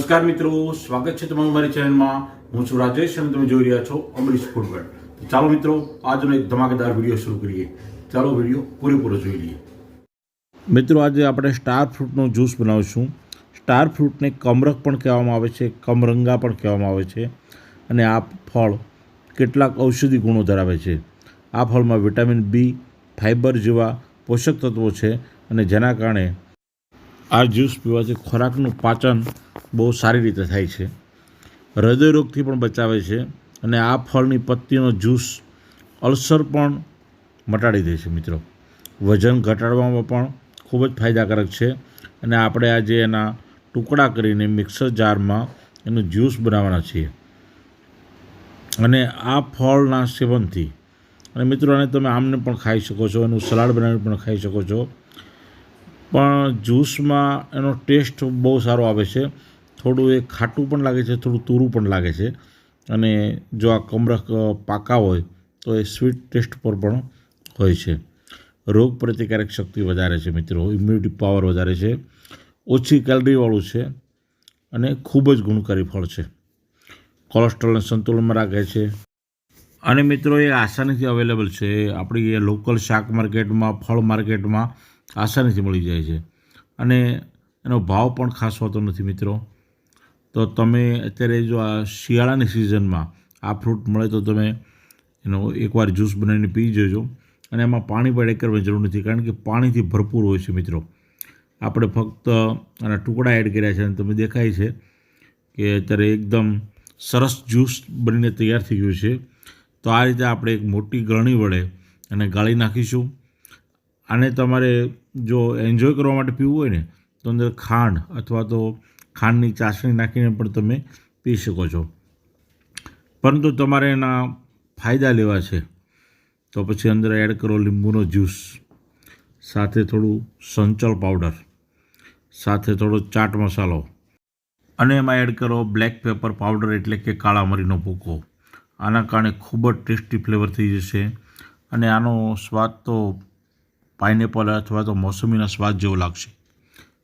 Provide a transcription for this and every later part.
નમસ્કાર મિત્રો, સ્વાગત છે તમારું મારી ચેનલમાં. હું છું રાજેશ અને તમે જોઈ રહ્યા છો અમરીશ ફૂડવેર. ચાલો મિત્રો, આજનો એક ધમાકેદાર વિડીયો શરૂ કરીએ. ચાલો વિડીયો પૂરેપૂરો જોઈ લઈએ. મિત્રો, આજે આપણે સ્ટાર ફ્રૂટનો જ્યુસ બનાવીશું. સ્ટાર ફ્રૂટને કમરક પણ કહેવામાં આવે છે, કમરંગા પણ કહેવામાં આવે છે. અને આ ફળ કેટલાક ઔષધિ ગુણો ધરાવે છે. આ ફળમાં વિટામિન બી, ફાઇબર જેવા પોષક તત્વો છે અને જેના કારણે આ જ્યુસ પીવાથી ખોરાકનું પાચન બહુ સારી રીતે થાય છે. હૃદયરોગથી પણ બચાવે છે અને આ ફળની પત્તીનો જ્યુસ અલ્સર પણ મટાડી દે છે. મિત્રો, વજન ઘટાડવામાં પણ ખૂબ જ ફાયદાકારક છે અને આપણે આજે એના ટુકડા કરીને મિક્સર જારમાં એનું જ્યુસ બનાવવાના છીએ. અને આ ફળના સેવનથી અને મિત્રો આને તમે આમને પણ ખાઈ શકો છો, એનું સલાડ બનાવીને પણ ખાઈ શકો છો. પણ જ્યુસમાં એનો ટેસ્ટ બહુ સારો આવે છે. થોડું એ ખાટું પણ લાગે છે, થોડું તુરું પણ લાગે છે. અને જો આ કમરક પાકા હોય તો એ સ્વીટ ટેસ્ટ પર પણ હોય છે. રોગ પ્રતિકારક શક્તિ વધારે છે મિત્રો, ઇમ્યુનિટી પાવર વધારે છે, ઓછી કેલરીવાળું છે અને ખૂબ જ ગુણકારી ફળ છે. કોલેસ્ટ્રોલને સંતુલનમાં રાખે છે. અને મિત્રો, એ આસાનીથી અવેલેબલ છે. આપણી એ લોકલ શાક માર્કેટમાં, ફળ માર્કેટમાં આસાનીથી મળી જાય છે. અને એનો ભાવ પણ ખાસ હોતો નથી મિત્રો. તો તમે અત્યારે જો આ શિયાળાની સિઝનમાં આ ફ્રૂટ મળે તો તમે એનો એકવાર જ્યુસ બનાવીને પી જજો. અને એમાં પાણી પણ એડ કરવાની જરૂર નથી, કારણ કે પાણીથી ભરપૂર હોય છે મિત્રો. આપણે ફક્ત આના ટુકડા એડ કર્યા છે અને તમને દેખાય છે કે અત્યારે એકદમ સરસ જ્યુસ બનીને તૈયાર થઈ ગયું છે. તો આ રીતે આપણે એક મોટી ગળણી વડે અને ગાળી નાખીશું. આને તમારે જો એન્જોય કરવા માટે પીવું હોય ને તો અંદર ખાંડ અથવા તો ખાંડની ચાસણી નાખીને પણ તમે પી શકો છો. પરંતુ તમારે એના ફાયદા લેવા છે તો પછી અંદર એડ કરો લીંબુનો જ્યુસ, સાથે થોડું સંચળ પાવડર, સાથે થોડો ચાટ મસાલો અને એમાં એડ કરો બ્લેક પેપર પાવડર એટલે કે કાળા મરીનો ભૂકો. આના કારણે ખૂબ જ ટેસ્ટી ફ્લેવર થઈ જશે અને આનો સ્વાદ તો પાઇનેપલ અથવા તો મોસંબીના સ્વાદ જેવો લાગશે.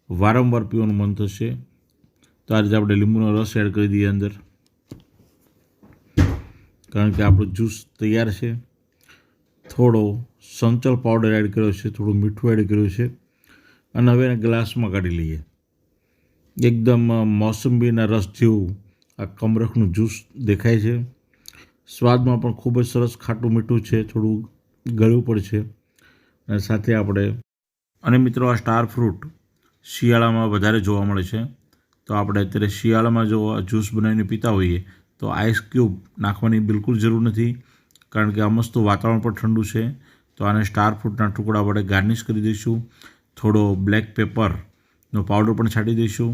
વારંવાર પીવાનું મન થશે. તો આ રીતે આપણે લીંબુનો રસ એડ કરી દઈએ અંદર, કારણ કે આપણું જ્યુસ તૈયાર છે. થોડો સંચળ પાવડર એડ કર્યો છે, થોડું મીઠું એડ કર્યું છે અને હવે એને ગ્લાસમાં કાઢી લઈએ. એકદમ મોસંબીના રસ જેવું આ કમરખનું જ્યુસ દેખાય છે. સ્વાદમાં પણ ખૂબ જ સરસ ખાટું મીઠું છે, થોડું ગળ્યું પણ છે. અને સાથે આપણે અને મિત્રો, આ સ્ટાર ફ્રૂટ શિયાળામાં વધારે જોવા મળે છે. તો આપણે અત્યારે શિયાળામાં જો આ જ્યુસ બનાવીને પીતા હોઈએ તો આઈસ ક્યુબ નાખવાની બિલકુલ જરૂર નથી, કારણ કે આ મસ્ત વાતાવરણ પણ ઠંડુ છે. તો આને સ્ટાર ફ્રૂટના ટુકડા વડે ગાર્નિશ કરી દઈશું. થોડો બ્લેક પેપરનો પાવડર પણ છાંટી દઈશું.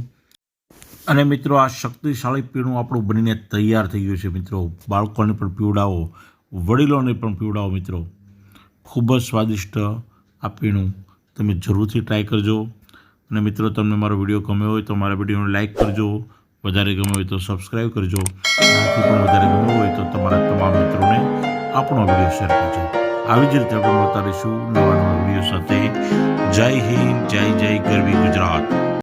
અને મિત્રો, આ શક્તિશાળી પીણું આપણું બનીને તૈયાર થઈ ગયું છે મિત્રો. બાળકોને પણ પીવડાવો, વડીલોને પણ પીવડાવો મિત્રો. ખૂબ જ સ્વાદિષ્ટ આ પીણું તમે જરૂરથી ટ્રાય કરજો. અને મિત્રો, તમને મારો વિડીયો ગમ્યો હોય તો મારા વિડીયોને લાઇક કરજો, વધારે ગમ્યો હોય તો સબસ્ક્રાઈબ કરજો. આનાથી પણ વધારે ગમ્યો હોય તો તમારા તમામ મિત્રોને આપણો વિડીયો શેર કરજો. આવી જ રીતે આપણે મળતા રહીશું નવા વિડીયો સાથે. જય હિન્દ, જય જય ગરવી ગુજરાત.